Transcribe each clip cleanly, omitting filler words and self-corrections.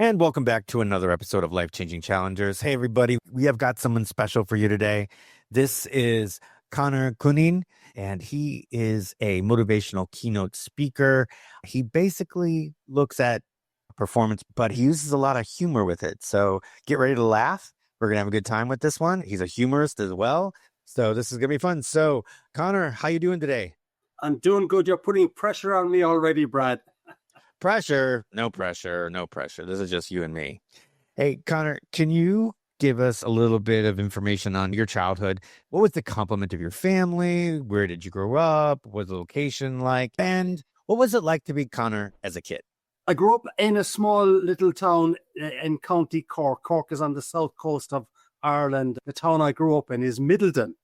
And welcome back to another episode of Life Changing Challengers. Hey, everybody, we have got someone special for you today. This is Conor Cunneen, and he is a motivational keynote speaker. He basically looks at performance, but he uses a lot of humor with it. So get ready to laugh. We're going to have a good time with this one. He's a humorist as well. So this is going to be fun. So, Conor, how you doing today? I'm doing good. You're putting pressure on me already, Brad. Pressure, no pressure, no pressure. This is just you and me. Hey, Conor, can you give us a little bit of information on your childhood? What was the complement of your family? Where did you grow up? What was the location like? And what was it like to be Conor as a kid? I grew up in a small little town in County Cork. Cork is on the south coast of Ireland. The town I grew up in is Middleton,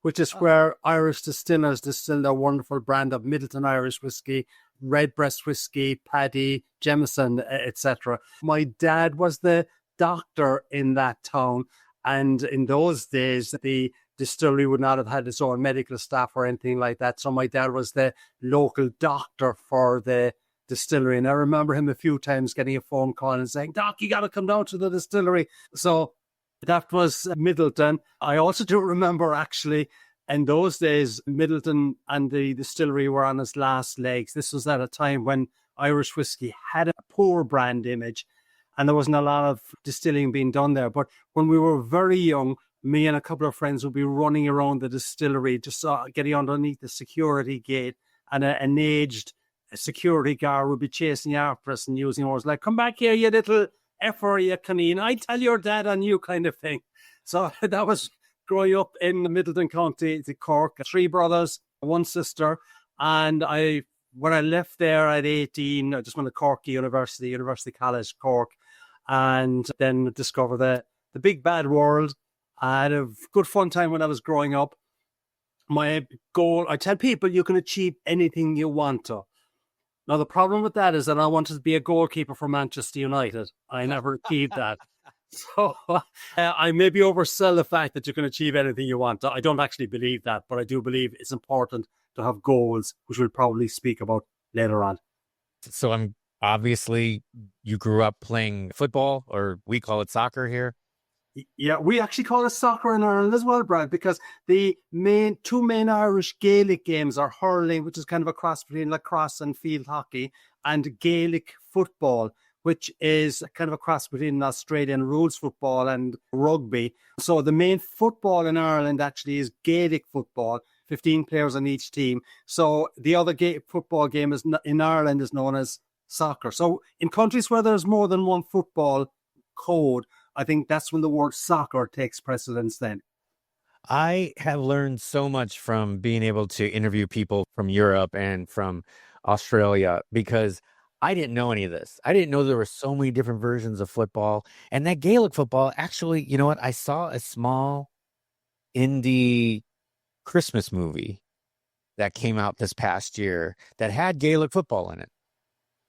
which is where Irish distillers distill their wonderful brand of Middleton Irish whiskey, Redbreast whiskey, Paddy, Jameson, etc. My dad was the doctor in that town, and in those days, the distillery would not have had its own medical staff or anything like that. So my dad was the local doctor for the distillery, and I remember him a few times getting a phone call and saying, "Doc, you got to come down to the distillery." So that was Middleton. I also do remember, actually, in those days, Middleton and the distillery were on its last legs. This was at a time when Irish whiskey had a poor brand image and there wasn't a lot of distilling being done there. But when we were very young, me and a couple of friends would be running around the distillery, just getting underneath the security gate, and an aged security guard would be chasing after us and using words like, "Come back here, you little effer, you Cunneen. I tell your dad on you," kind of thing. So that was growing up in the Middleton County, the Cork. 3 brothers, 1 sister. And when I left there at 18, I just went to Cork University College, Cork, and then discovered the big bad world. I had a good fun time when I was growing up. My goal, I tell people, you can achieve anything you want to. Now, the problem with that is that I wanted to be a goalkeeper for Manchester United. I never achieved that. So I maybe oversell the fact that you can achieve anything you want. I don't actually believe that, but I do believe it's important to have goals, which we'll probably speak about later on. So I'm obviously you grew up playing football, or we call it soccer here. Yeah, we actually call it soccer in Ireland as well, Brad, because the two main Irish Gaelic games are hurling, which is kind of a cross between lacrosse and field hockey, and Gaelic football, which is kind of a cross between Australian rules football and rugby. So the main football in Ireland actually is Gaelic football, 15 players on each team. So the other football game in Ireland is known as soccer. So in countries where there's more than one football code, I think that's when the word soccer takes precedence then. I have learned so much from being able to interview people from Europe and from Australia, because I didn't know any of this. I didn't know there were so many different versions of football. And that Gaelic football, actually, you know what? I saw a small indie Christmas movie that came out this past year that had Gaelic football in it.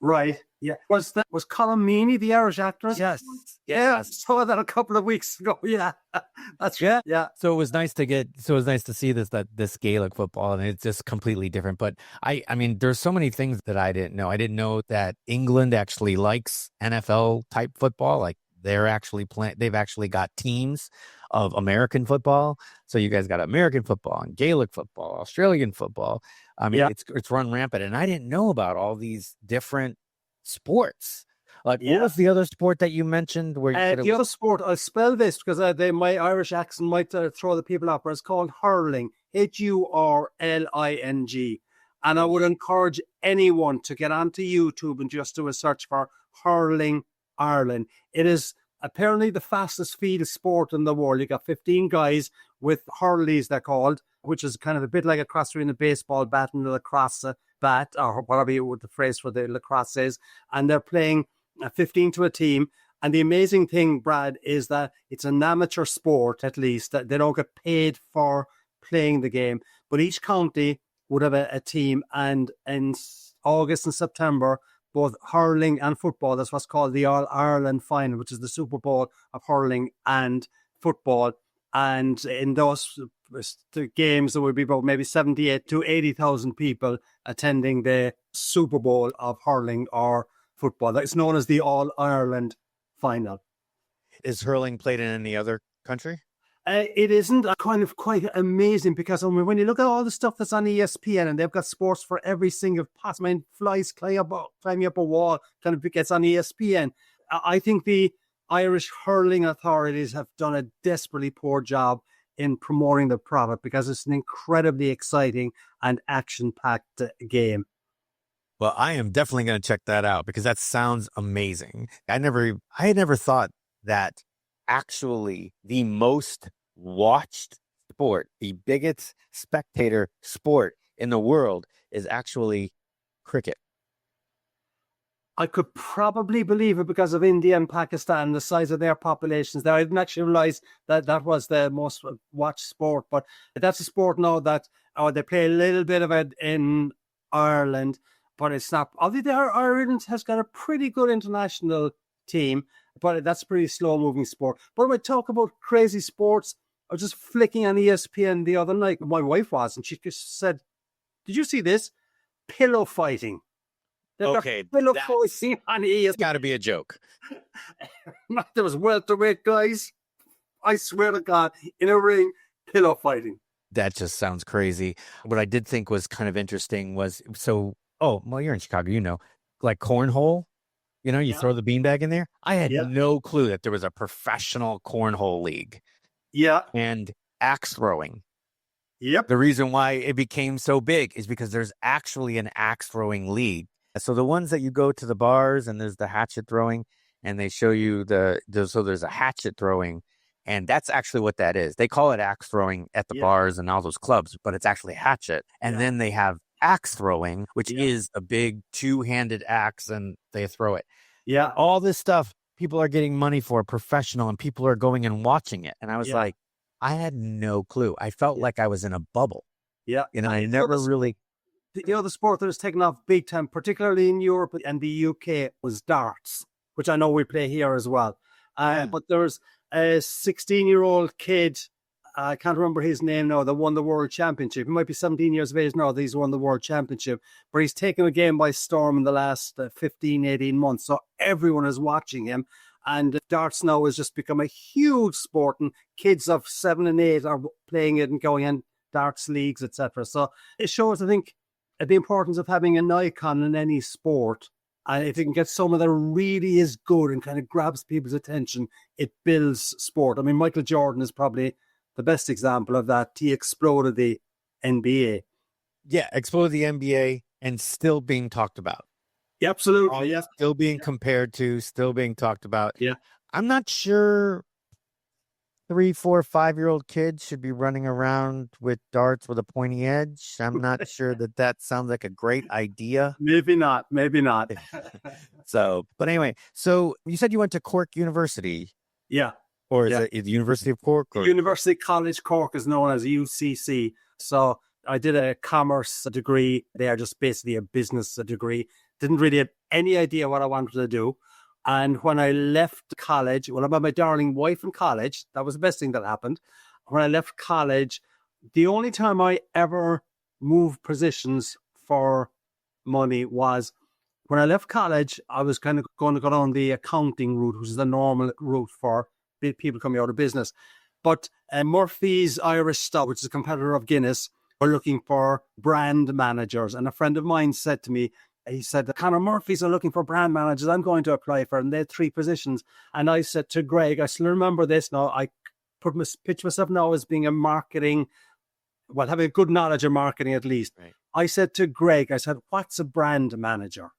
Right. Yeah. Was Colin Meaney the Irish actress? Yes. Yeah. I saw that a couple of weeks ago. Yeah. That's right. Yeah. So it was nice to see this Gaelic football, and it's just completely different. But I mean, there's so many things that I didn't know. I didn't know that England actually likes NFL type football. Like they've actually got teams of American football. So you guys got American football and Gaelic football, Australian football. I mean, it's run rampant, and I didn't know about all these different sports. Like, what was the other sport that you mentioned? Other sport, I'll spell this because my Irish accent might throw the people off, but it's called hurling, Hurling. And I would encourage anyone to get onto YouTube and just do a search for Hurling Ireland. It is apparently the fastest field sport in the world. You got 15 guys with hurleys, they're called, which is kind of a bit like a cross between a baseball bat and a lacrosse bat, or whatever the phrase for the lacrosse is. And they're playing 15 to a team. And the amazing thing, Brad, is that it's an amateur sport, at least. They don't get paid for playing the game. But each county would have a team. And in August and September, both hurling and football, that's what's called the All-Ireland Final, which is the Super Bowl of hurling and football. And in those games, there would be about maybe 78 to 80,000 people attending the Super Bowl of hurling or football. It's known as the All-Ireland final. Is hurling played in any other country? It isn't kind of quite amazing because when you look at all the stuff that's on ESPN and they've got sports for every single pass, flies climbing up a wall, kind of gets on ESPN. I think the Irish hurling authorities have done a desperately poor job in promoting the product because it's an incredibly exciting and action-packed game. Well, I am definitely going to check that out because that sounds amazing. I had never thought that actually the most watched sport, the biggest spectator sport in the world is actually cricket. I could probably believe it because of India and Pakistan, the size of their populations there. I didn't actually realize that that was the most watched sport, but that's a sport now that they play a little bit of it in Ireland, but it's not. Obviously, Ireland has got a pretty good international team, but that's a pretty slow-moving sport. But when we talk about crazy sports, I was just flicking on ESPN the other night. My wife was, and she just said, "Did you see this? Pillow fighting." Okay, pillow fighting on ESPN. It's got to be a joke. There was welterweight guys. I swear to God, in a ring, pillow fighting. That just sounds crazy. What I did think was kind of interesting was well, you're in Chicago, like cornhole. You throw the beanbag in there. I had no clue that there was a professional cornhole league. Yeah. And axe throwing. Yep. The reason why it became so big is because there's actually an axe throwing league. So the ones that you go to the bars and there's the hatchet throwing and they show you so there's a hatchet throwing and that's actually what that is. They call it axe throwing at the bars and all those clubs, but it's actually hatchet. And then they have axe throwing, which is a big two-handed axe and they throw it. Yeah. All this stuff people are getting money for, professional, and people are going and watching it. And I was like, I had no clue. I felt like I was in a bubble. Yeah. I never really... The other sport that has taken off big time, particularly in Europe and the UK, was darts, which I know we play here as well. But there's a 16-year-old kid, I can't remember his name now, that won the World Championship. He might be 17 years of age now that he's won the World Championship, but he's taken the game by storm in the last 15, 18 months. So everyone is watching him. And darts now has just become a huge sport, and kids of 7 and 8 are playing it and going in darts leagues, etc. So it shows, I think, the importance of having an icon in any sport. And if you can get someone that really is good and kind of grabs people's attention, it builds sport. I mean, Michael Jordan is probably the best example of that. He exploded the NBA. Yeah, exploded the NBA and still being talked about. Yeah, absolutely. Yeah. Still being compared to, still being talked about. Yeah. I'm not sure 3, 4, 5-year-old kids should be running around with darts with a pointy edge. I'm not sure that sounds like a great idea. Maybe not. But anyway, so you said you went to Cork University. Yeah. Or is it the University of Cork? Or? University College Cork is known as UCC. So I did a commerce degree there, just basically a business degree. Didn't really have any idea what I wanted to do. And when I left college, I met my darling wife in college. That was the best thing that happened. When I left college, the only time I ever moved positions for money was when I left college. I was kind of going to go down the accounting route, which is the normal route for people coming out of business. But Murphy's Irish Stout, which is a competitor of Guinness, were looking for brand managers. And a friend of mine said to me, he said, Conor, Murphy's are looking for brand managers. I'm going to apply for it. And they had 3 positions. And I said to Greg, I still remember this now. I pitch myself now as being a marketing, having a good knowledge of marketing at least. Right. I said to Greg, what's a brand manager?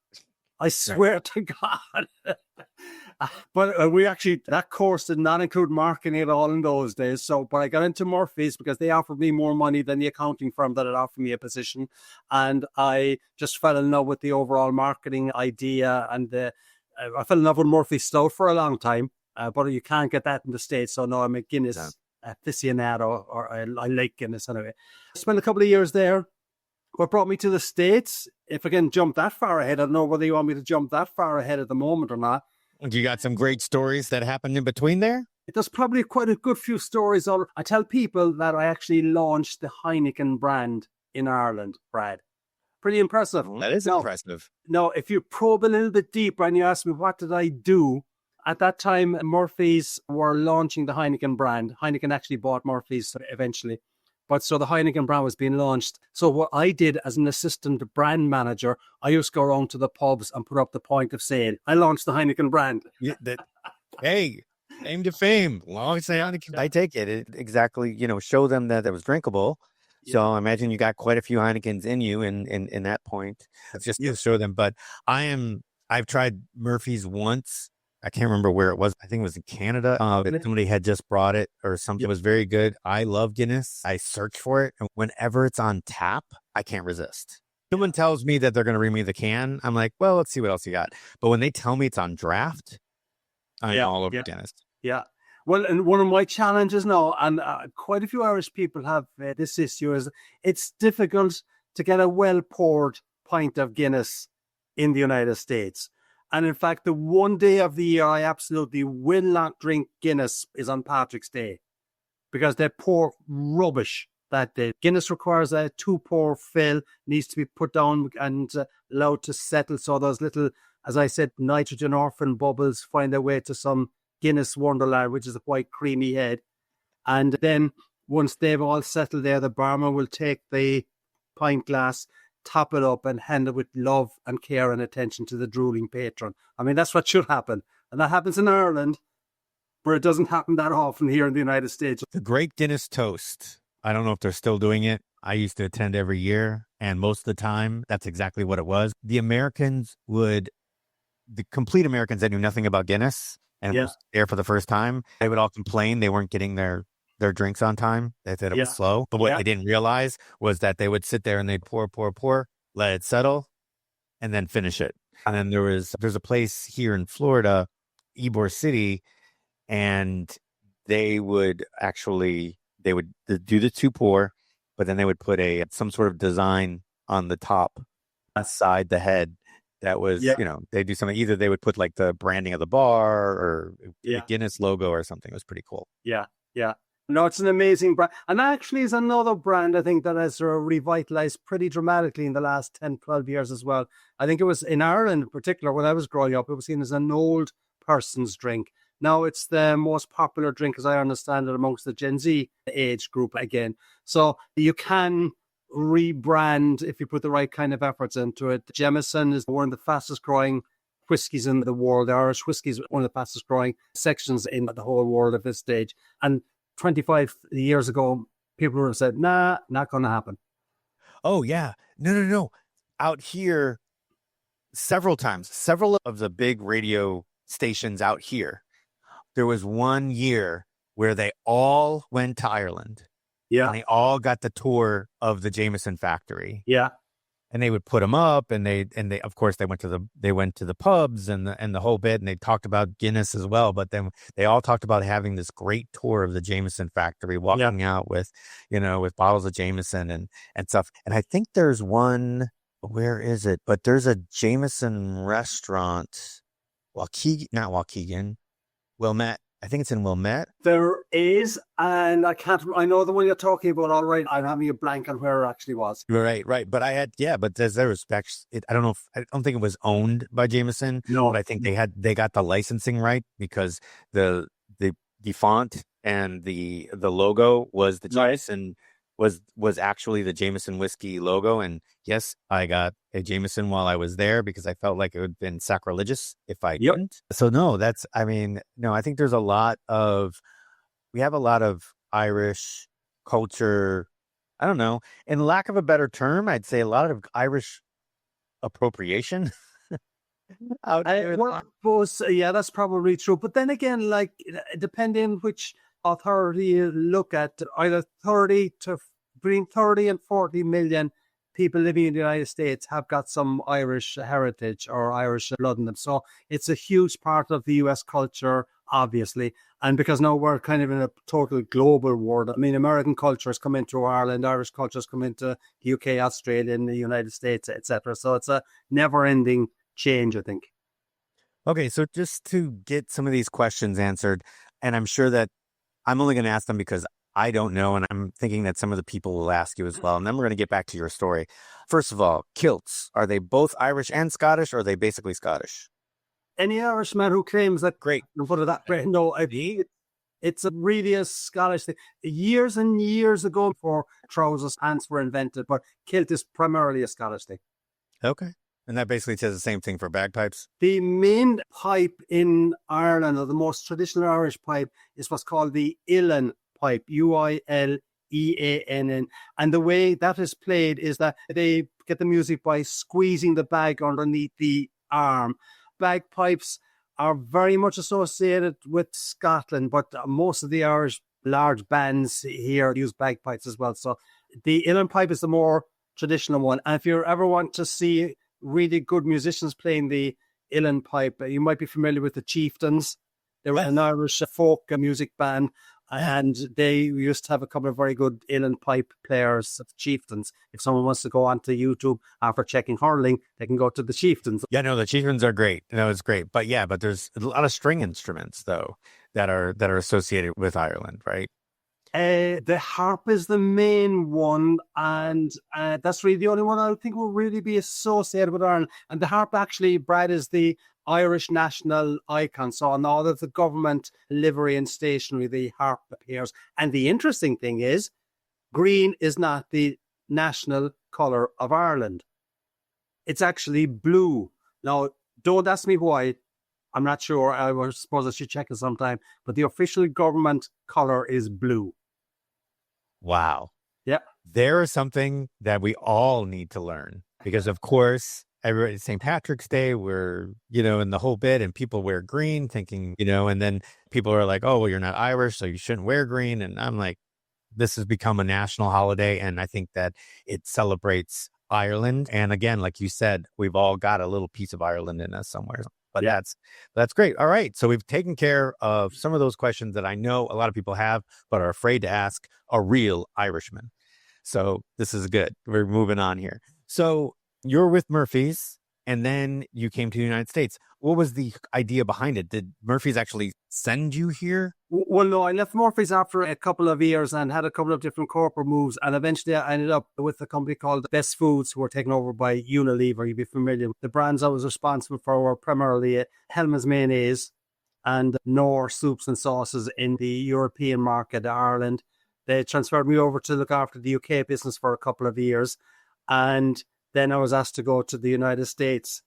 I swear to God. But that course did not include marketing at all in those days. But I got into Murphy's because they offered me more money than the accounting firm that had offered me a position. And I just fell in love with the overall marketing idea. And I fell in love with Murphy's Stout for a long time. But you can't get that in the States. So no, I'm a Guinness aficionado, or I like Guinness anyway. I spent a couple of years there. What brought me to the States, if I can jump that far ahead, I don't know whether you want me to jump that far ahead at the moment or not. You got some great stories that happened in between there? There's probably quite a good few stories. I tell people that I actually launched the Heineken brand in Ireland, Brad. Pretty impressive. That is impressive. Now, if you probe a little bit deeper and you ask me, what did I do? At that time, Murphy's were launching the Heineken brand. Heineken actually bought Murphy's eventually. But so the Heineken brand was being launched. So what I did as an assistant brand manager, I used to go around to the pubs and put up the point of sale. I launched the Heineken brand. Yeah, hey, aim to fame. Long as I take it exactly, show them that it was drinkable. So I imagine you got quite a few Heinekens in you in that point. It's just to show them. But I've tried Murphy's once. I can't remember where it was. I think it was in Canada. Somebody had just brought it or something. It was very good. I love Guinness. I search for it. And whenever it's on tap, I can't resist. Someone tells me that they're going to bring me the can. I'm like, well, let's see what else you got. But when they tell me it's on draft, I'm all over Guinness. Yeah. Well, and one of my challenges now, and quite a few Irish people have this issue, is it's difficult to get a well-poured pint of Guinness in the United States. And in fact, the one day of the year I absolutely will not drink Guinness is on Patrick's Day, because they pour rubbish that day. Guinness requires a 2-pour fill, needs to be put down and allowed to settle. So those little, as I said, nitrogen orphan bubbles find their way to some Guinness Wonderland, which is a white creamy head. And then once they've all settled there, the barman will take the pint glass, top it up and hand it with love and care and attention to the drooling patron. I mean, that's what should happen. And that happens in Ireland, where it doesn't happen that often here in the United States. The Great Guinness Toast. I don't know if they're still doing it. I used to attend every year, and most of the time, that's exactly what it was. The complete Americans that knew nothing about Guinness and was there for the first time, they would all complain they weren't getting their drinks on time. They said it was slow. But what they didn't realize was that they would sit there and they'd pour, let it settle, and then finish it. And then there's a place here in Florida, Ybor City, and they would do the 2-pour, but then they would put some sort of design on the top, aside the head. That was, they do something. Either they would put like the branding of the bar or the Guinness logo or something. It was pretty cool. Yeah. No, it's an amazing brand. And actually is another brand, I think, that has revitalized pretty dramatically in the last 10, 12 years as well. I think it was in Ireland in particular, when I was growing up, it was seen as an old person's drink. Now it's the most popular drink, as I understand it, amongst the Gen Z age group again. So you can rebrand if you put the right kind of efforts into it. Jameson is one of the fastest growing whiskies in the world. The Irish whiskey is one of the fastest growing sections in the whole world at this stage. And 25 years ago, people would have said, nah, not going to happen. Oh, yeah. No. Out here, several of the big radio stations out here, there was one year where they all went to Ireland. Yeah. And they all got the tour of the Jameson factory. Yeah. And they would put them up, and they of course they went to the pubs and the whole bit, and they talked about Guinness as well. But then they all talked about having this great tour of the Jameson factory, walking out with bottles of Jameson and stuff. And I think there's one, where is it? But there's a Jameson restaurant, Wilmette. I think it's in Wilmette. There is, and I know the one you're talking about, all right. I'm having a blank on where it actually was. Right. But there was I don't know I don't think it was owned by Jameson. No. But I think they got the licensing right, because the font and the logo was the Jameson, was actually the Jameson whiskey logo. And yes, I got a Jameson while I was there, because I felt like it would have been sacrilegious if I didn't. So no, I think we have a lot of Irish culture. I don't know. In lack of a better term, I'd say a lot of Irish appropriation. Out there. That's probably true. But then again, like, depending which authority you look at, either between 30 and 40 million people living in the United States have got some Irish heritage or Irish blood in them. So it's a huge part of the US culture, obviously. And because now we're kind of in a total global world. I mean, American culture has come into Ireland, Irish culture has come into the UK, Australia, and the United States, etc. So it's a never-ending change, I think. Okay, so just to get some of these questions answered, and I'm sure that I'm only going to ask them because I don't know, and I'm thinking that some of the people will ask you as well. And then we're going to get back to your story. First of all, kilts, are they both Irish and Scottish, or are they basically Scottish? Any Irishman who claims that Great. in front of that, no, it's really a Scottish thing. Years and years ago, before trousers, pants were invented, but kilt is primarily a Scottish thing. Okay. And that basically says the same thing for bagpipes. The main pipe in Ireland, or the most traditional Irish pipe, is what's called the Uilleann pipe, Uilleann. And the way that is played is that they get the music by squeezing the bag underneath the arm. Bagpipes are very much associated with Scotland, but most of the Irish large bands here use bagpipes as well. So the Uilleann pipe is the more traditional one. And if you ever want to see really good musicians playing the Uilleann pipe, you might be familiar with the Chieftains. They were an Irish folk music band, and they used to have a couple of very good Uilleann pipe players, Chieftains. If someone wants to go onto YouTube after checking hurling, they can go to the Chieftains. Yeah, no, the Chieftains are great. No, it's great. But there's a lot of string instruments though that are associated with Ireland, right? The harp is the main one, and that's really the only one I think will really be associated with Ireland. And the harp, actually, Brad, is the Irish national icon. So on all of the government livery and stationery, the harp appears. And the interesting thing is, green is not the national colour of Ireland. It's actually blue. Now, don't ask me why. I'm not sure. I suppose I should check it sometime. But the official government colour is blue. Wow. Yeah. There is something that we all need to learn because, of course, St. Patrick's Day, we're, in the whole bit, and people wear green thinking, and then people are like, oh, well, you're not Irish, so you shouldn't wear green. And I'm like, this has become a national holiday. And I think that it celebrates Ireland. And again, like you said, we've all got a little piece of Ireland in us somewhere. But yeah, that's great. All right. So we've taken care of some of those questions that I know a lot of people have, but are afraid to ask a real Irishman. So this is good. We're moving on here. So you're with Murphy's, and then you came to the United States. What was the idea behind it? Did Murphy's actually send you here? Well, no, I left Murphy's after a couple of years and had a couple of different corporate moves. And eventually I ended up with a company called Best Foods, who were taken over by Unilever. You'd be familiar with the brands I was responsible for were primarily Hellmann's mayonnaise and Knorr soups and sauces in the European market, Ireland. They transferred me over to look after the UK business for a couple of years. And then I was asked to go to the United States.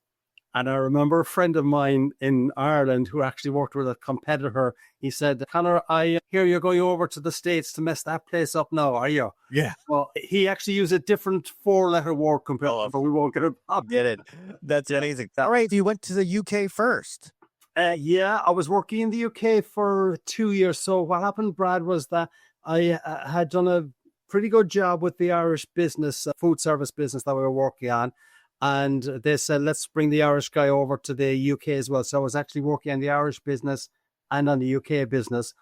And I remember a friend of mine in Ireland who actually worked with a competitor. He said, Conor, I hear you're going over to the States to mess that place up now, are you? Yeah. Well, he actually used a different 4-letter word compared, but we won't get it up. Get it. That's amazing. All right. You went to the UK first. Yeah, I was working in the UK for 2 years. So what happened, Brad, was that I had done a pretty good job with the Irish business, food service business that we were working on. And they said, let's bring the Irish guy over to the UK as well. So I was actually working on the Irish business and on the UK business.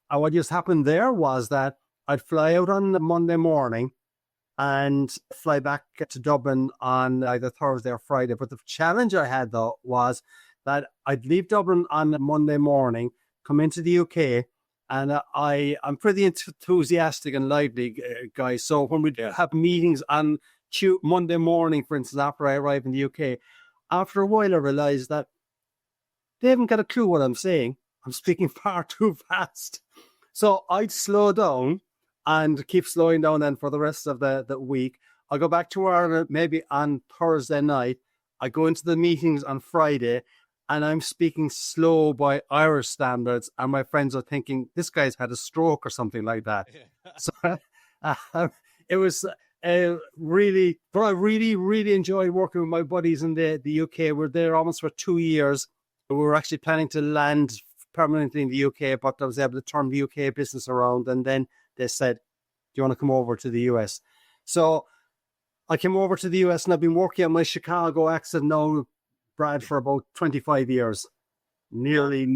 And what just happened there was that I'd fly out on Monday morning and fly back to Dublin on either Thursday or Friday. But the challenge I had, though, was that I'd leave Dublin on Monday morning, come into the UK, and I'm pretty enthusiastic and lively guy. So when we'd have meetings on Monday morning, for instance, after I arrive in the UK, after a while I realized that they haven't got a clue what I'm saying. I'm speaking far too fast. So I'd slow down and keep slowing down then for the rest of the week. I'll go back to Ireland maybe on Thursday night. I go into the meetings on Friday, and I'm speaking slow by Irish standards, and my friends are thinking, this guy's had a stroke or something like that. So it was... really, but I really enjoyed working with my buddies in the UK. We're there almost for 2 years. We were actually planning to land permanently in the UK, but I was able to turn the UK business around. And then they said, do you want to come over to the US? So I came over to the US, and I've been working on my Chicago accent now, Brad, for about 25 years. Nearly.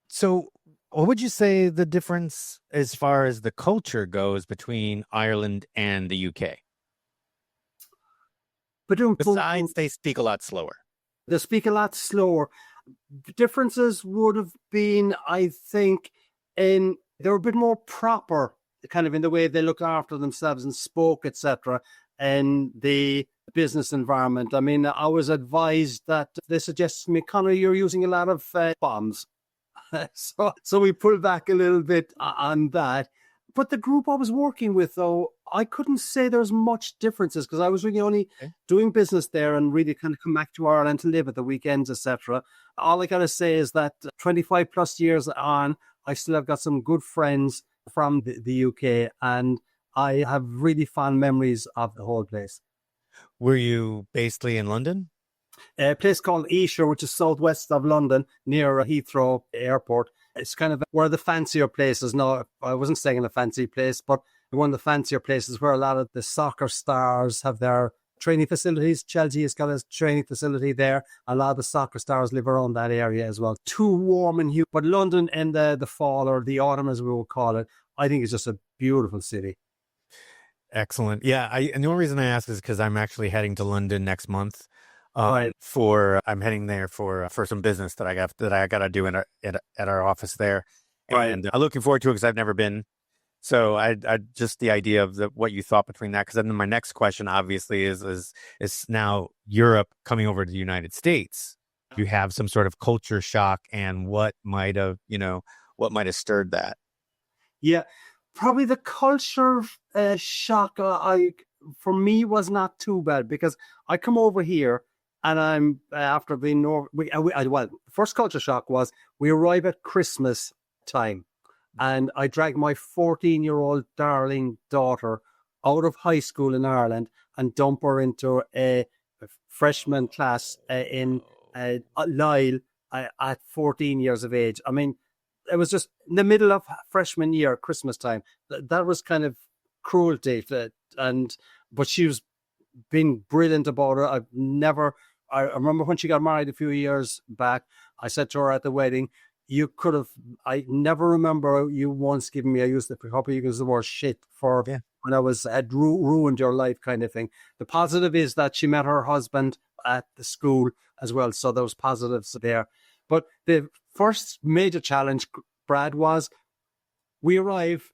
So what would you say the difference as far as the culture goes between Ireland and the UK? Besides, they speak a lot slower. They speak a lot slower. The differences would have been, I think, they were a bit more proper, kind of in the way they looked after themselves and spoke, etc. And the business environment. I mean, I was advised that they suggested to me, Conor, you're using a lot of bombs. So we pulled back a little bit on that. But the group I was working with, though, I couldn't say there's much differences because I was really only doing business there and really kind of come back to Ireland to live at the weekends, etc. All I got to say is that 25 plus years on, I still have got some good friends from the UK, and I have really fond memories of the whole place. Were you basically in London? A place called Esher, which is southwest of London, near Heathrow Airport. It's kind of one of the fancier places. No, I wasn't staying in a fancy place, but one of the fancier places where a lot of the soccer stars have their training facilities. Chelsea has got a training facility there. A lot of the soccer stars live around that area as well. Too warm and humid. But London in the fall, or the autumn as we will call it, I think it's just a beautiful city. Excellent. Yeah. And the only reason I ask is because I'm actually heading to London next month. Right. I'm heading there for some business that I got to do at our office there. Right. And I'm looking forward to it because I've never been. So I just the idea of what you thought between that, because then my next question obviously is now Europe coming over to the United States. You have some sort of culture shock, and what might have stirred that? Yeah, probably the culture shock. For me was not too bad because I come over here and I'm after being the first culture shock was we arrive at Christmas time. And I dragged my 14-year-old darling daughter out of high school in Ireland and dump her into a freshman class in Lyle at 14 years of age. I mean, it was just in the middle of freshman year, Christmas time. That was kind of cruelty. But she was being brilliant about it. I remember when she got married a few years back, I said to her at the wedding, I never remember you once giving me, I used it for a couple of years, the word shit for when I had ruined your life kind of thing. The positive is that she met her husband at the school as well. So there was positives there. But the first major challenge, Brad, was we arrive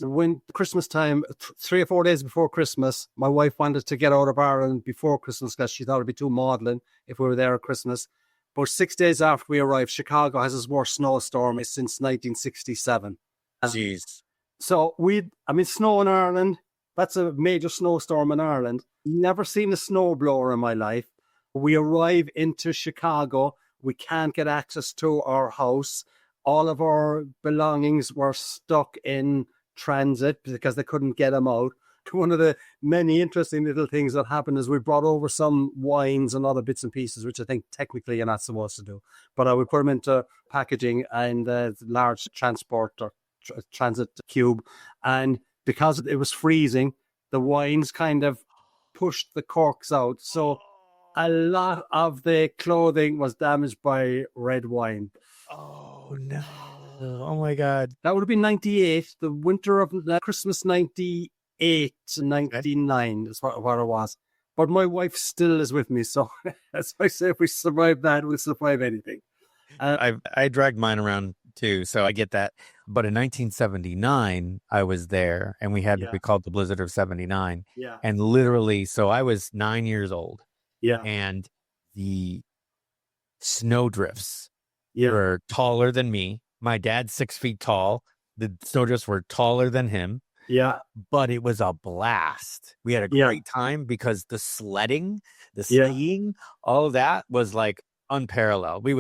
when Christmas time, 3 or 4 days before Christmas. My wife wanted to get out of Ireland before Christmas because she thought it'd be too maudlin if we were there at Christmas. About 6 days after we arrived, Chicago has its worst snowstorm since 1967. Jeez. So snow in Ireland, that's a major snowstorm in Ireland. Never seen a snowblower in my life. We arrive into Chicago. We can't get access to our house. All of our belongings were stuck in transit because they couldn't get them out. One of the many interesting little things that happened is we brought over some wines and other bits and pieces, which I think technically you're not supposed to do. But I would put them into packaging and large transport or transit cube. And because it was freezing, the wines kind of pushed the corks out. So a lot of the clothing was damaged by red wine. Oh, no. Oh, my God. That would have been 98, the winter of Christmas 98 to 99 is what it was. But my wife still is with me. So as I say, if we survive that, we'll survive anything. I dragged mine around too, so I get that. But in 1979, I was there, and we had what we called the Blizzard of 79. Yeah. And literally, so I was 9 years old. Yeah. And the snowdrifts were taller than me. My dad's 6 feet tall. The snowdrifts were taller than him. Yeah. But it was a blast. We had a great time because the sledding, the skiing, all of that was like unparalleled. We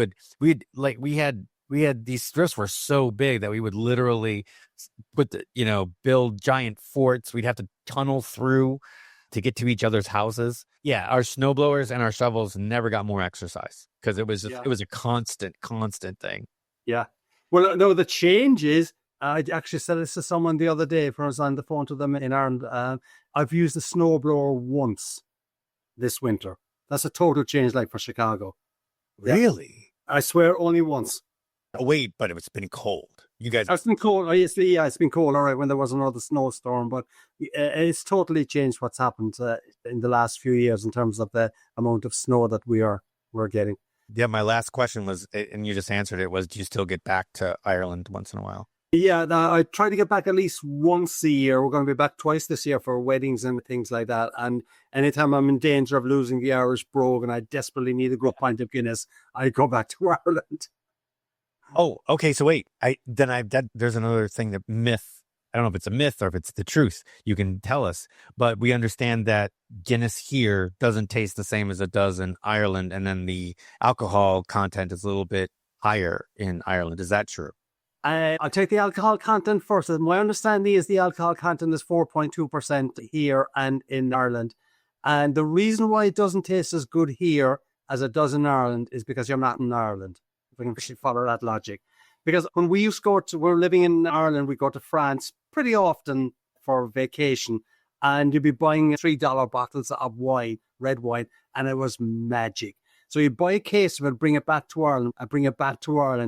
had these drifts were so big that we would literally build giant forts. We'd have to tunnel through to get to each other's houses. Yeah, our snowblowers and our shovels never got more exercise because it was it was a constant thing. Yeah. Well, no, the change is, I actually said this to someone the other day when I was on the phone to them in Ireland. I've used a snowblower once this winter. That's a total change, like for Chicago. Really? I swear, only once. Oh, wait, but it's been cold. You guys, it's been cold. It's been cold. All right, when there was another snowstorm, but it's totally changed what's happened in the last few years in terms of the amount of snow that we're getting. Yeah, my last question was, and you just answered it, was do you still get back to Ireland once in a while? Yeah, I try to get back at least once a year. We're going to be back twice this year for weddings and things like that. And anytime I'm in danger of losing the Irish brogue and I desperately need a good pint of Guinness, I go back to Ireland. Oh, okay. So wait, there's another thing, that myth. I don't know if it's a myth or if it's the truth. You can tell us, but we understand that Guinness here doesn't taste the same as it does in Ireland, and then the alcohol content is a little bit higher in Ireland. Is that true? I'll take the alcohol content first. My understanding is the alcohol content is 4.2% here and in Ireland. And the reason why it doesn't taste as good here as it does in Ireland is because you're not in Ireland. If we can actually follow that logic. Because when we used to we're living in Ireland, we go to France pretty often for vacation. And you'd be buying $3 bottles of wine, red wine, and it was magic. So you buy a case of it, bring it back to Ireland,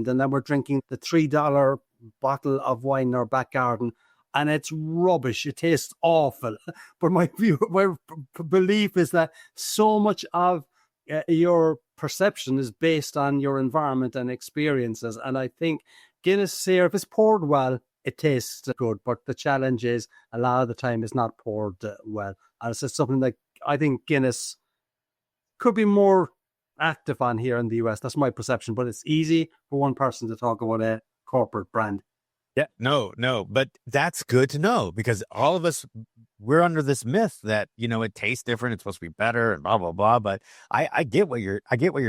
and then we're drinking the $3 bottle of wine in our back garden, and it's rubbish. It tastes awful. But my belief is that so much of your perception is based on your environment and experiences, and I think Guinness here, if it's poured well, it tastes good. But the challenge is a lot of the time it's not poured well, and it's just something that I think Guinness could be more active on here in the US. That's my perception, but it's easy for one person to talk about a corporate brand. Yeah, no, but that's good to know, because all of us, we're under this myth that, it tastes different, it's supposed to be better and blah, blah, blah. But I get what you're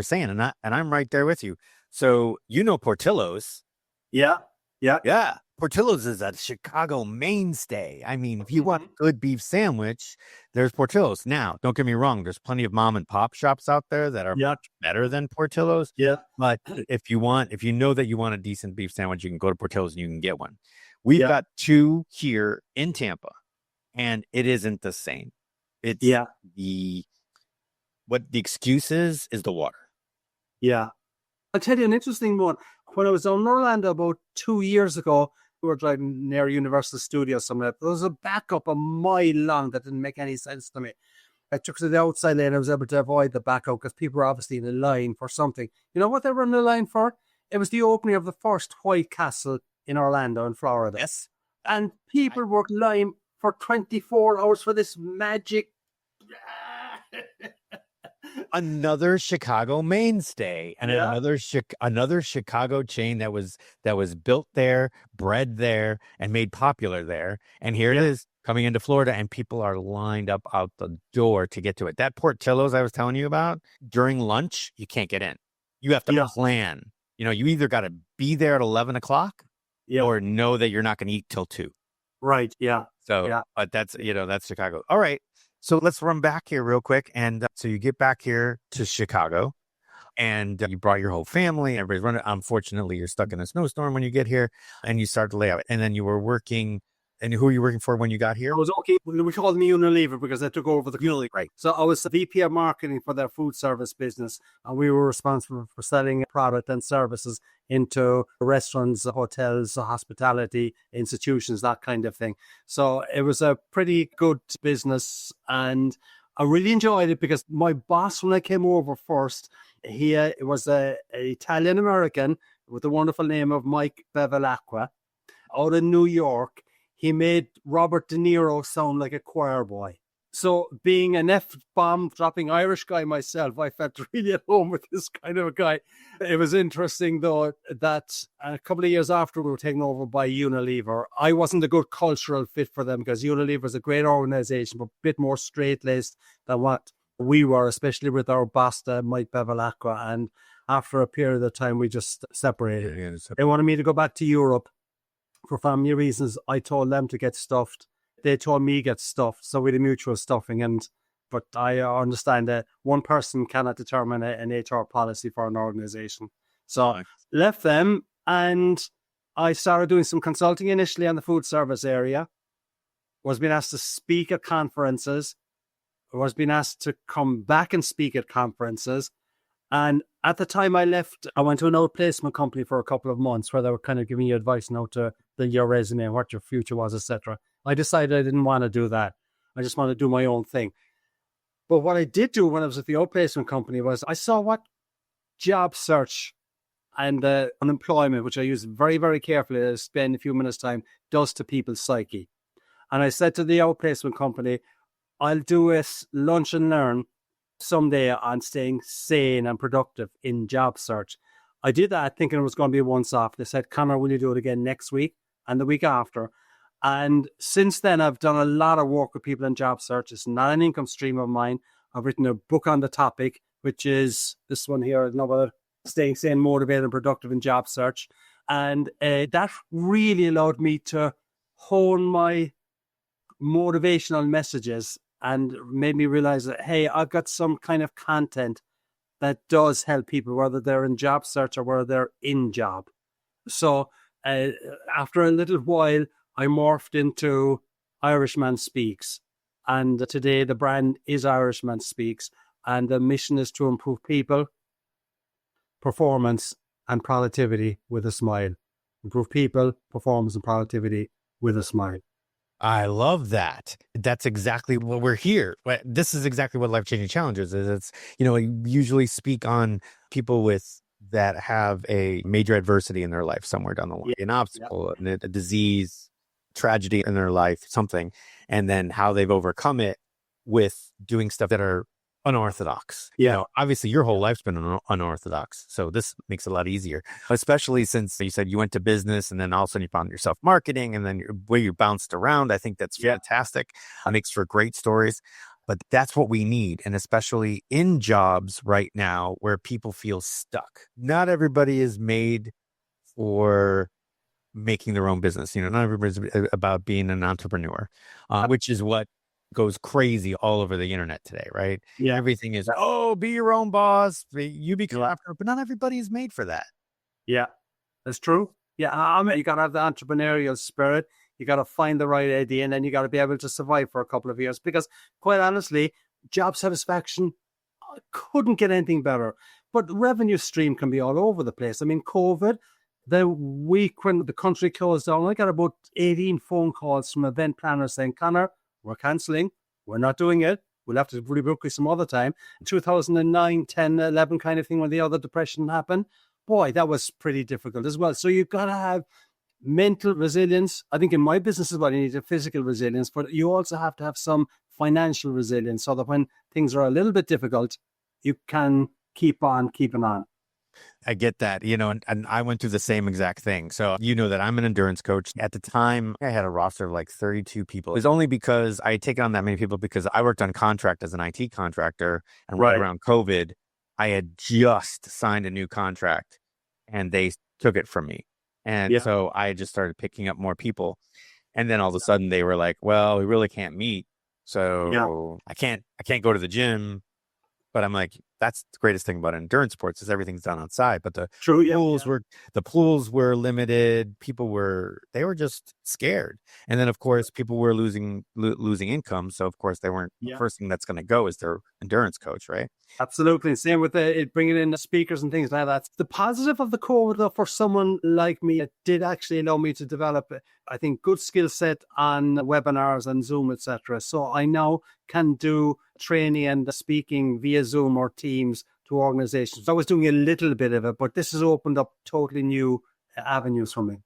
saying. And I'm right there with you. So, Portillo's. Yeah. Yeah. Portillo's is a Chicago mainstay. I mean, if you want a good beef sandwich, there's Portillo's. Now, don't get me wrong. There's plenty of mom and pop shops out there that are much better than Portillo's. Yeah. But if you know that you want a decent beef sandwich, you can go to Portillo's and you can get one. We've got two here in Tampa, and it isn't the same. It's what the excuse is the water. Yeah. I'll tell you an interesting one. When I was in Orlando about 2 years ago, we were driving near Universal Studios somewhere. There was a backup a mile long that didn't make any sense to me. I took to the outside lane. I was able to avoid the backup because people were obviously in a line for something. You know what they were in the line for? It was the opening of the first White Castle in Orlando, in Florida. Yes. And people were lying for 24 hours for this magic. Another Chicago mainstay, and another Chicago chain that was built there, bred there, and made popular there. And here it is coming into Florida, and people are lined up out the door to get to it. That Portillo's I was telling you about, during lunch, you can't get in. You have to plan. You either got to be there at 11 o'clock or know that you're not going to eat till 2. Right. Yeah. So, but that's Chicago. All right. So let's run back here real quick. And so you get back here to Chicago, and you brought your whole family. Everybody's running. Unfortunately, you're stuck in a snowstorm when you get here, and you start to lay out. And then you were working. And who were you working for when you got here? I was okay. We called me Unilever because I took over the Unilever. Right. So I was the VP of marketing for their food service business, and we were responsible for selling product and services into restaurants, hotels, hospitality institutions, that kind of thing. So it was a pretty good business, and I really enjoyed it because my boss, when I came over first, he was an Italian American with the wonderful name of Mike Bevilacqua out of New York. He made Robert De Niro sound like a choir boy. So being an F-bomb dropping Irish guy myself, I felt really at home with this kind of a guy. It was interesting, though, that a couple of years after we were taken over by Unilever, I wasn't a good cultural fit for them because Unilever is a great organization, but a bit more straight-laced than what we were, especially with our boss, Mike Bevilacqua. And after a period of time, we just separated. They wanted me to go back to Europe. For family reasons, I told them to get stuffed. They told me get stuffed, so we had a mutual stuffing. But I understand that one person cannot determine an HR policy for an organization. So left them, and I started doing some consulting initially on the food service area. Was being asked to speak at conferences. Was being asked to come back and speak at conferences. And at the time I left, I went to an outplacement company for a couple of months where they were kind of giving you advice now to your resume and what your future was, etc. I decided I didn't want to do that. I just wanted to do my own thing. But what I did do when I was at the outplacement company was I saw what job search and unemployment, which I use very, very carefully to spend a few minutes' time, does to people's psyche. And I said to the outplacement company, I'll do a lunch and learn someday on staying sane and productive in job search. I did that thinking it was going to be a once off. They said, Conor, will you do it again next week and the week after? And since then, I've done a lot of work with people in job search. It's not an income stream of mine. I've written a book on the topic, which is this one here, another staying sane, motivated, and productive in job search. And that really allowed me to hone my motivational messages and made me realize that, hey, I've got some kind of content that does help people, whether they're in job search or whether they're in job. So after a little while, I morphed into Irishman Speaks. And today the brand is Irishman Speaks. And the mission is to improve people, performance, and productivity with a smile. Improve people, performance, and productivity with a smile. I love that. That's exactly what we're here. This is exactly what Life-Changing Challenges is. It's, I usually speak on people that have a major adversity in their life somewhere down the line, an obstacle, a disease, tragedy in their life, something, and then how they've overcome it with doing stuff that are unorthodox. Obviously your whole life's been unorthodox, so this makes it a lot easier, especially since you said you went to business and then all of a sudden you found yourself marketing, and then where you bounced around. I think that's fantastic. It makes for great stories, but that's what we need. And especially in jobs right now where people feel stuck. Not everybody is made for making their own business. Not everybody's about being an entrepreneur, which is what goes crazy all over the internet today, right? Yeah. Everything is, be your own boss, you become entrepreneur, but not everybody is made for that. Yeah, that's true. Yeah, you got to have the entrepreneurial spirit. You got to find the right idea, and then you got to be able to survive for a couple of years. Because quite honestly, job satisfaction couldn't get anything better. But the revenue stream can be all over the place. I mean, COVID, the week when the country closed down, I got about 18 phone calls from event planners saying, Conor, we're cancelling. We're not doing it. We'll have to rebook you some other time. 2009, 10, 11 kind of thing, when the other depression happened. Boy, that was pretty difficult as well. So you've got to have mental resilience. I think in my business as well, you need a physical resilience, but you also have to have some financial resilience so that when things are a little bit difficult, you can keep on keeping on. I get that, and I went through the same exact thing. So, that I'm an endurance coach. At the time, I had a roster of like 32 people. It was only because I had taken on that many people because I worked on contract as an IT contractor. And right around COVID, I had just signed a new contract and they took it from me. And so I just started picking up more people. And then all of a sudden they were like, well, we really can't meet. So I can't go to the gym. But I'm like, that's the greatest thing about endurance sports is everything's done outside. But the pools were limited. They were just scared. And then of course people were losing income. So of course they weren't the first thing that's going to go is their endurance coach, right? Absolutely. Same with it bringing in the speakers and things like that. The positive of the COVID, though, for someone like me, it did actually allow me to develop, I think, good skill set on webinars and Zoom, etc. So I now can do training and speaking via Zoom or Teams to organizations. I was doing a little bit of it, but this has opened up totally new avenues for me.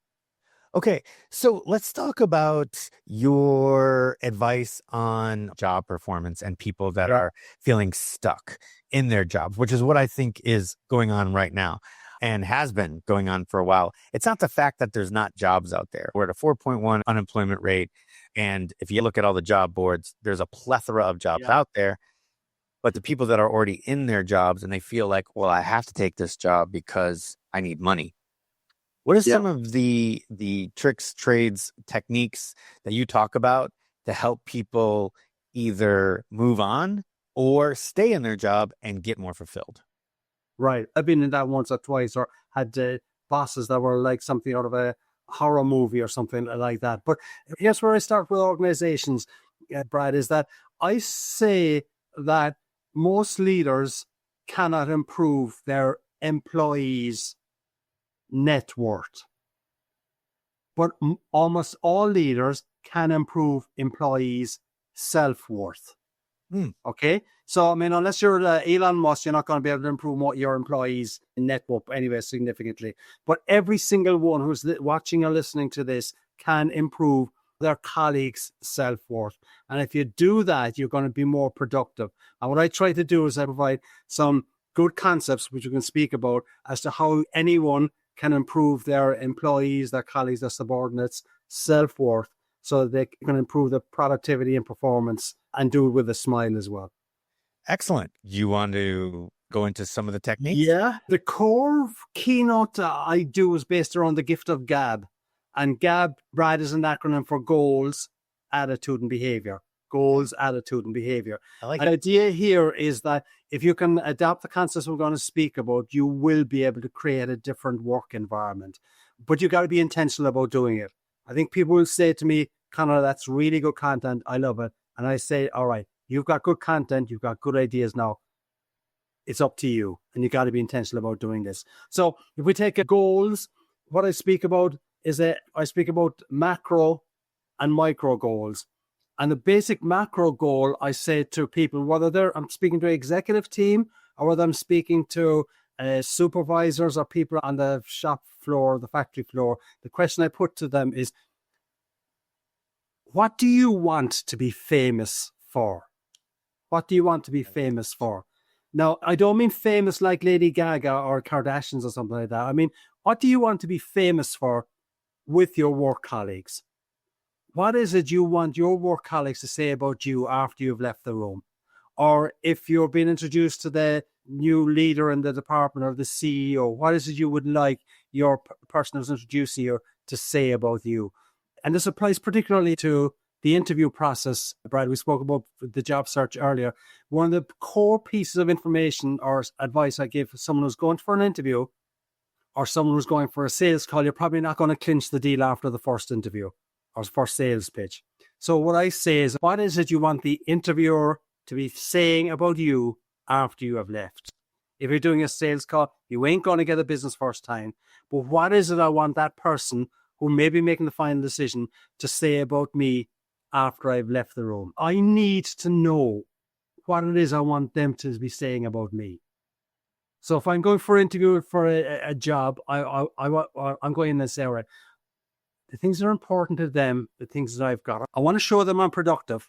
Okay, so let's talk about your advice on job performance and people that are feeling stuck in their jobs, which is what I think is going on right now and has been going on for a while. It's not the fact that there's not jobs out there. We're at a 4.1 unemployment rate. And if you look at all the job boards, there's a plethora of jobs out there. But the people that are already in their jobs and they feel like, well, I have to take this job because I need money. What are some of the tricks, trades, techniques that you talk about to help people either move on or stay in their job and get more fulfilled? Right. I've been in that once or twice, or had bosses that were like something out of a horror movie or something like that. But here's where I start with organizations, Brad, is that I say that most leaders cannot improve their employees' net worth. But almost all leaders can improve employees' self-worth. Hmm. Okay. So, I mean, unless you're Elon Musk, you're not going to be able to improve your employees' net worth anyway significantly. But every single one who's watching or listening to this can improve their colleagues' self-worth. And if you do that, you're going to be more productive. And what I try to do is I provide some good concepts, which we can speak about, as to how anyone can improve their employees, their colleagues, their subordinates' self-worth, so that they can improve their productivity and performance, and do it with a smile as well. Excellent. You want to go into some of the techniques? Yeah. The core keynote I do is based around the Gift of GAB. And GAB, Brad, is an acronym for goals, attitude, and behavior. Goals, attitude, and behavior. I like The idea here is that if you can adapt the concepts we're going to speak about, you will be able to create a different work environment. But you got to be intentional about doing it. I think people will say to me, Conor, that's really good content. I love it. And I say, all right, you've got good content. You've got good ideas now. It's up to you. And you got to be intentional about doing this. So if we take goals, what I speak about is that I speak about macro and micro goals. And the basic macro goal, I say to people, whether I'm speaking to an executive team or whether I'm speaking to supervisors or people on the shop floor, the factory floor, the question I put to them is, what do you want to be famous for? What do you want to be famous for? Now, I don't mean famous like Lady Gaga or Kardashians or something like that. I mean, what do you want to be famous for with your work colleagues? What is it you want your work colleagues to say about you after you've left the room? Or if you're being introduced to the new leader in the department or the CEO, what is it you would like your person who's introducing you to say about you? And this applies particularly to the interview process. Brad, we spoke about the job search earlier. One of the core pieces of information or advice I give someone who's going for an interview or someone who's going for a sales call, you're probably not going to clinch the deal after the first interview or first sales pitch. So what I say is, what is it you want the interviewer to be saying about you after you have left? If you're doing a sales call, you ain't going to get a business first time. But what is it I want that person who may be making the final decision to say about me after I've left the room? I need to know what it is I want them to be saying about me. So if I'm going for an interview for a job, I'm going to say, all right, the things that are important to them, the things that I've got, I want to show them I'm productive.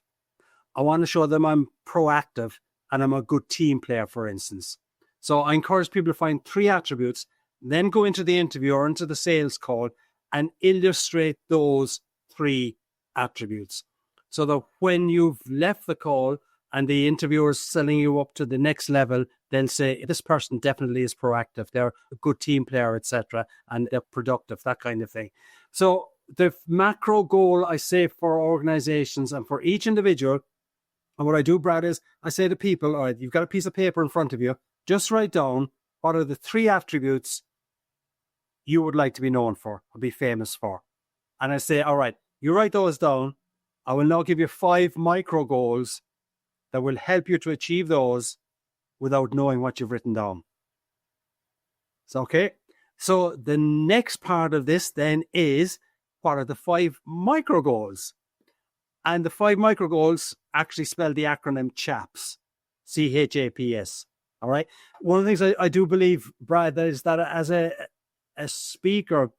I want to show them I'm proactive and I'm a good team player, for instance. So I encourage people to find 3 attributes, then go into the interview or into the sales call and illustrate those 3 attributes. So that when you've left the call and the interviewer is selling you up to the next level, they'll say, this person definitely is proactive. They're a good team player, etc. And they're productive, that kind of thing. So the macro goal, I say, for organizations and for each individual, and what I do, Brad, is I say to people, all right, you've got a piece of paper in front of you, just write down what are the 3 attributes you would like to be known for or be famous for. And I say, all right, you write those down. I will now give you 5 micro goals that will help you to achieve those without knowing what you've written down. So, okay. So the next part of this then is, what are the 5 micro goals? And the 5 micro goals actually spell the acronym CHAPS, CHAPS. All right. One of the things I do believe, Brad, is that as a speaker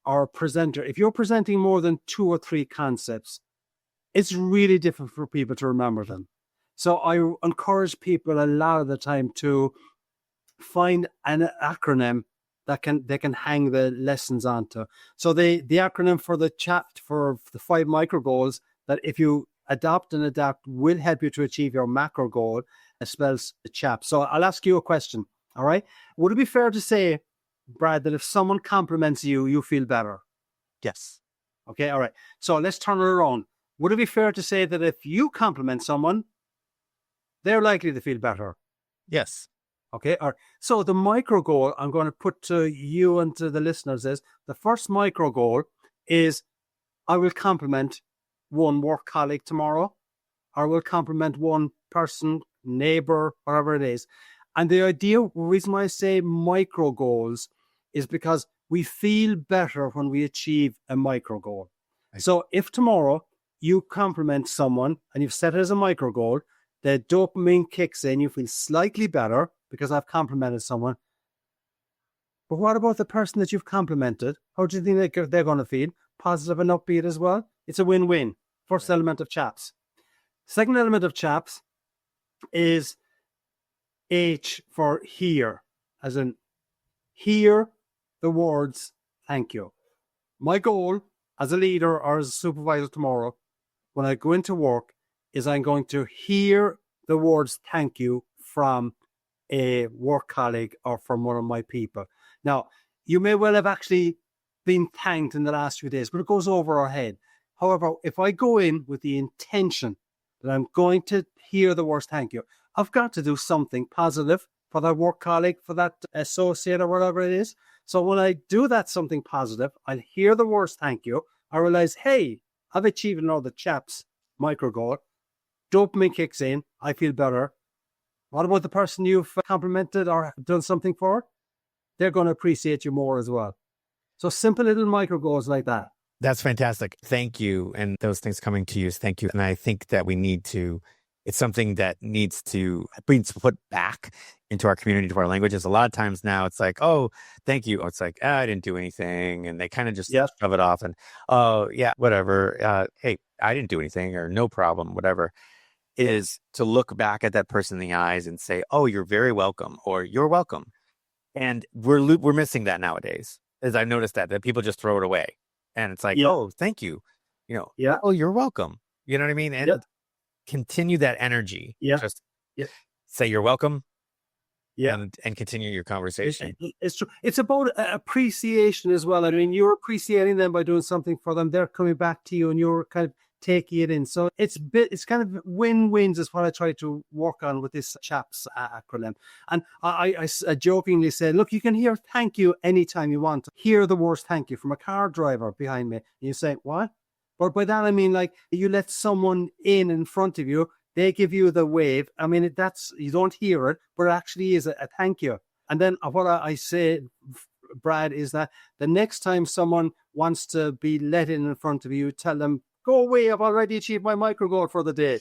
or a presenter, if you're presenting more than 2 or 3 concepts, it's really difficult for people to remember them. So I encourage people a lot of the time to find an acronym that they can hang the lessons onto. So the acronym for the for the 5 micro goals that if you adopt and adapt will help you to achieve your macro goal, it spells the CHAPS. So I'll ask you a question. All right. Would it be fair to say, Brad, that if someone compliments you, you feel better? Yes. Okay. All right. So let's turn it around. Would it be fair to say that if you compliment someone, they're likely to feel better? Yes. Okay. All right. So the micro goal I'm going to put to you and to the listeners is, the first micro goal is, I will compliment one work colleague tomorrow, or will compliment one person, neighbor, whatever it is. And the reason why I say micro goals is because we feel better when we achieve a micro goal. Right. So if tomorrow you compliment someone and you've set it as a micro goal, the dopamine kicks in. You feel slightly better because I've complimented someone. But what about the person that you've complimented? How do you think they're going to feel? Positive and upbeat as well? It's a win-win. First element of CHAPS. Second element of CHAPS is H for hear, as in hear the words thank you. My goal as a leader or as a supervisor tomorrow, when I go into work, is I'm going to hear the words thank you from a work colleague or from one of my people. Now, you may well have actually been thanked in the last few days, but it goes over our head. However, if I go in with the intention that I'm going to hear the words thank you, I've got to do something positive for that work colleague, for that associate or whatever it is. So when I do that something positive, I hear the words thank you, I realize, hey, I've achieved another CHAPS micro goal. Dopamine kicks in, I feel better. What about the person you've complimented or done something for? They're going to appreciate you more as well. So simple little micro goals like that. That's fantastic. Thank you. And those things coming to you is thank you. And I think that it's something that needs to be put back into our community, to our languages. A lot of times now it's like, oh, thank you. Or it's like, I didn't do anything. And they kind of just shove it off and, oh, yeah, whatever. Hey, I didn't do anything, or no problem, whatever. Is to look back at that person in the eyes and say, oh, you're very welcome, or you're welcome. And we're missing that nowadays. As I noticed that people just throw it away. And it's like, oh, thank you. Oh, you're welcome. You know what I mean? And continue that energy. Just say you're welcome. And continue your conversation. It's true. It's about appreciation as well. I mean, you're appreciating them by doing something for them. They're coming back to you and you're kind of taking it in. So it's kind of win-wins is what I try to work on with this CHAPS acronym. And I jokingly said, look, you can hear thank you anytime you want. Hear the words thank you from a car driver behind me. And you say, what? But by that, I mean, like, you let someone in front of you, they give you the wave. I mean, you don't hear it, but it actually is a thank you. And then what I say, Brad, is that the next time someone wants to be let in front of you, tell them, go away, I've already achieved my micro goal for the day.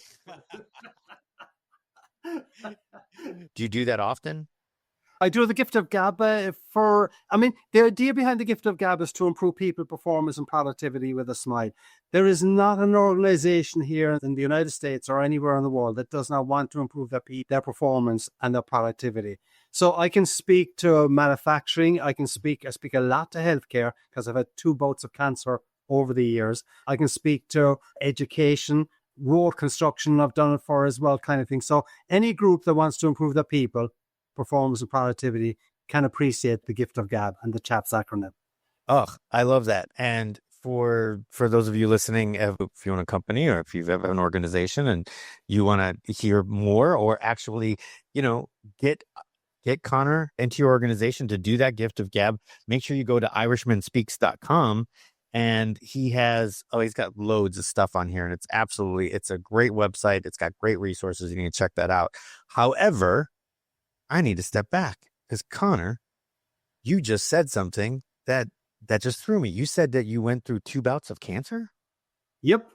Do you do that often? I do the Gift of GAB the idea behind the Gift of GAB is to improve people performance and productivity with a smile. There is not an organization here in the United States or anywhere in the world that does not want to improve their performance and their productivity. So I can speak to manufacturing. I speak a lot to healthcare because I've had 2 bouts of cancer over the years. I can speak to education, road construction, I've done it for as well, kind of thing. So any group that wants to improve their people, performance and productivity can appreciate the Gift of GAB and the CHAPS acronym. Oh, I love that. And for those of you listening, if you own a company or if you've ever an organization and you want to hear more or actually, get Conor into your organization to do that Gift of GAB, make sure you go to irishmanspeaks.com. And he's got loads of stuff on here, and it's a great website. It's got great resources. You need to check that out. However, I need to step back because Conor, you just said something that just threw me. You said that you went through 2 bouts of cancer? Yep.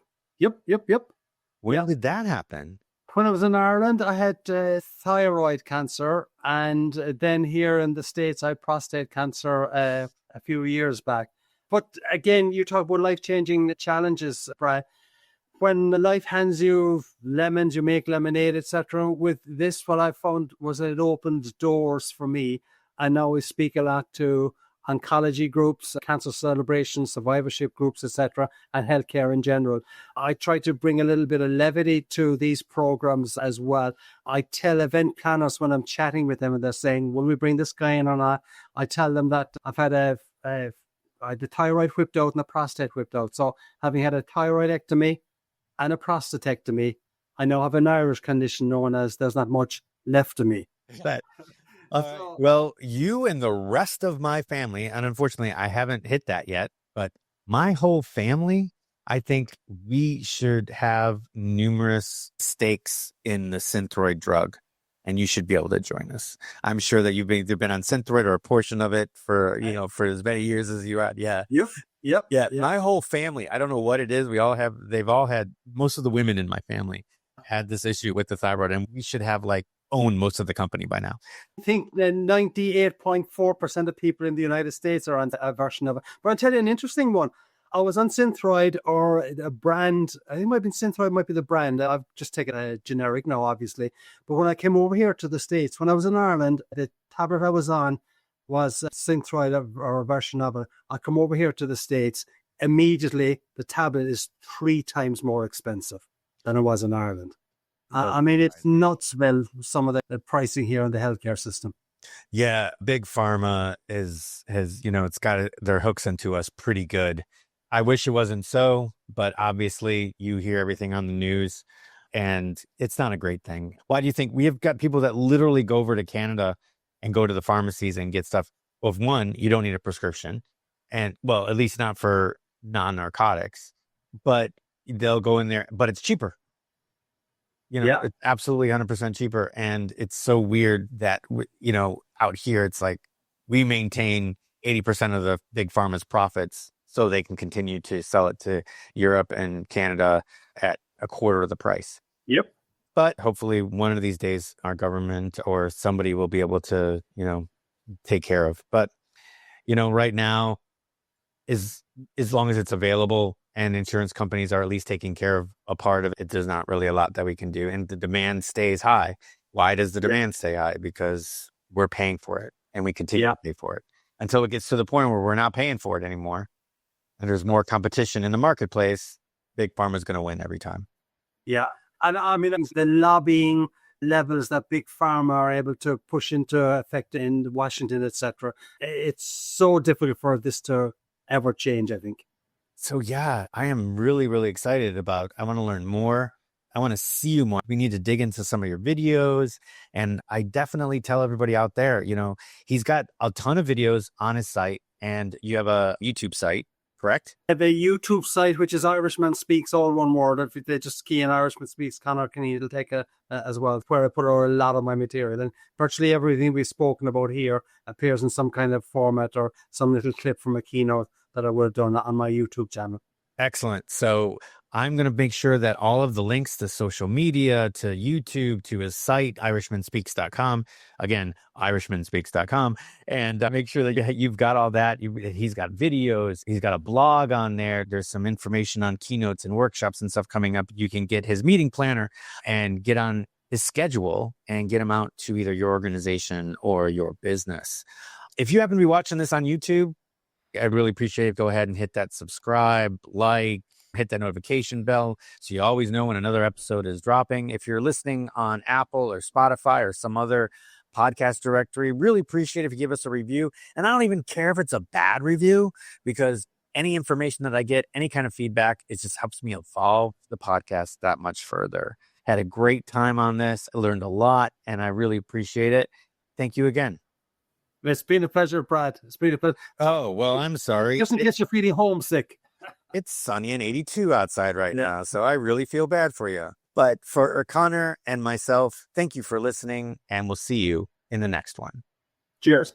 When did that happen? When I was in Ireland, I had thyroid cancer, and then here in the States, I had prostate cancer a few years back. But again, you talk about life-changing challenges, Brian. When life hands you lemons, you make lemonade, etc. With this, what I found was it opened doors for me. And now we speak a lot to oncology groups, cancer celebration, survivorship groups, etc., and healthcare in general. I try to bring a little bit of levity to these programs as well. I tell event planners when I'm chatting with them and they're saying, will we bring this guy in or not? I tell them that I've had the thyroid whipped out and the prostate whipped out. So having had a thyroidectomy and a prostatectomy, I now have an Irish condition known as there's not much left of me. Well, you and the rest of my family, and unfortunately I haven't hit that yet, but my whole family, I think we should have numerous stakes in the Synthroid drug. And you should be able to join us. I'm sure that you've either been on Synthroid or a portion of it for as many years as you had. Yeah. Yep. My whole family, I don't know what it is. They've all had, most of the women in my family had this issue with the thyroid, and we should have like owned most of the company by now. I think that 98.4% of people in the United States are on a version of it. But I'll tell you an interesting one. I was on Synthroid, or a brand. I think it might be Synthroid, might be the brand. I've just taken a generic now, obviously. But when I came over here to the States, when I was in Ireland, the tablet I was on was Synthroid, or a version of it. I come over here to the States, immediately the tablet is 3 times more expensive than it was in Ireland. I mean, it's nuts, Bill, some of the pricing here in the healthcare system. Yeah, big pharma has it's got their hooks into us pretty good. I wish it wasn't so, but obviously you hear everything on the news and it's not a great thing. Why do you think we have got people that literally go over to Canada and go to the pharmacies and get stuff? Well, if one, you don't need a prescription, and well, at least not for non-narcotics, but they'll go in there, but it's cheaper. It's absolutely 100% cheaper. And it's so weird that, out here, it's like we maintain 80% of the big pharma's profits so they can continue to sell it to Europe and Canada at a quarter of the price. Yep. But hopefully one of these days our government or somebody will be able to, take care of. But, right now, as long as it's available and insurance companies are at least taking care of a part of it, there's not really a lot that we can do. And the demand stays high. Why does the demand stay high? Because we're paying for it and we continue to pay for it until it gets to the point where we're not paying for it anymore. And there's more competition in the marketplace. Big pharma is going to win every time. Yeah. And I mean, the lobbying levels that big pharma are able to push into effect in Washington, etc. It's so difficult for this to ever change, I think. So yeah, I am really, really excited about, I want to learn more. I want to see you more. We need to dig into some of your videos. And I definitely tell everybody out there, he's got a ton of videos on his site, and you have a YouTube site, correct? I have a YouTube site, which is Irishman Speaks, all one word. If they just key in Irishman Speaks, Conor Cunneen, it'll take as well, where I put out a lot of my material. And virtually everything we've spoken about here appears in some kind of format or some little clip from a keynote that I would have done on my YouTube channel. Excellent. So I'm going to make sure that all of the links to social media, to YouTube, to his site, irishmanspeaks.com, again, irishmanspeaks.com, and make sure that you've got all that. He's got videos. He's got a blog on there. There's some information on keynotes and workshops and stuff coming up. You can get his meeting planner and get on his schedule and get him out to either your organization or your business. If you happen to be watching this on YouTube, I'd really appreciate it. Go ahead and hit that subscribe, hit that notification bell so you always know when another episode is dropping. If you're listening on Apple or Spotify or some other podcast directory, really appreciate it if you give us a review. And I don't even care if it's a bad review, because any information that I get, any kind of feedback, it just helps me evolve the podcast that much further. Had a great time on this. I learned a lot, and I really appreciate it. Thank you again. It's been a pleasure, Brad. It's been a pleasure. Oh, well, I'm sorry. Just in case you're feeling homesick. It's sunny and 82 outside right now, so I really feel bad for you. But for Conor and myself, thank you for listening, and we'll see you in the next one. Cheers.